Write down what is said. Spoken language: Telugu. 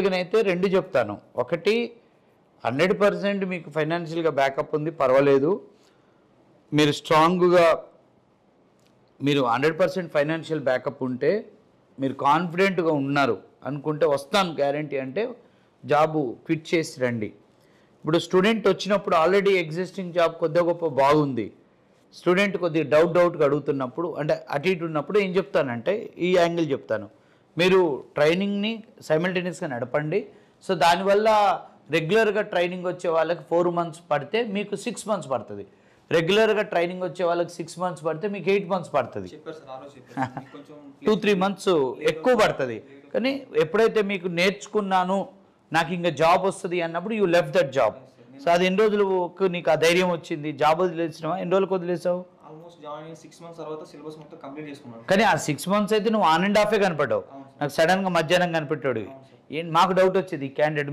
మనస్ఫూర్తిగానైతే రెండు చెప్తాను. ఒకటి 100% మీకు ఫైనాన్షియల్గా బ్యాకప్ ఉంది, పర్వాలేదు. మీరు స్ట్రాంగ్గా మీరు 100% ఫైనాన్షియల్ బ్యాకప్ ఉంటే, మీరు కాన్ఫిడెంట్గా ఉన్నారు అనుకుంటే వస్తాను గ్యారంటీ అంటే జాబు క్విట్ చేసి రండి. ఇప్పుడు స్టూడెంట్ వచ్చినప్పుడు ఆల్రెడీ ఎగ్జిస్టింగ్ జాబ్ కొద్దిగా గొప్ప బాగుంది, స్టూడెంట్ కొద్దిగా డౌట్గా అడుగుతున్నప్పుడు అంటే అటు ఇటు ఉన్నప్పుడు ఏం చెప్తానంటే ఈ యాంగిల్ చెప్తాను. మీరు ట్రైనింగ్ని సైమల్టేనియస్గా నడపండి. సో దానివల్ల రెగ్యులర్గా ట్రైనింగ్ వచ్చే వాళ్ళకి 4 months పడితే మీకు 6 months పడుతుంది. రెగ్యులర్గా ట్రైనింగ్ వచ్చే వాళ్ళకి 6 months పడితే మీకు 8 months పడుతుంది. 2-3 months ఎక్కువ పడుతుంది. కానీ ఎప్పుడైతే మీకు నేర్చుకున్నాను నాకు ఇంకా జాబ్ వస్తుంది అన్నప్పుడు you left that job. So అది ఎన్ని రోజులకు నీకు ఆ ధైర్యం వచ్చింది? జాబ్ వదిలేసినావా? ఎన్ని రోజులకు వదిలేసావు? కానీ ఆ 6 months అయితే నువ్వు ఆన్ అండ్ ఆఫే కనపడ్డావు. నాకు సడన్గా మధ్యాహ్నం కనిపెట్టాడు. మాకు డౌట్ వచ్చేది ఈ క్యాండిడేట్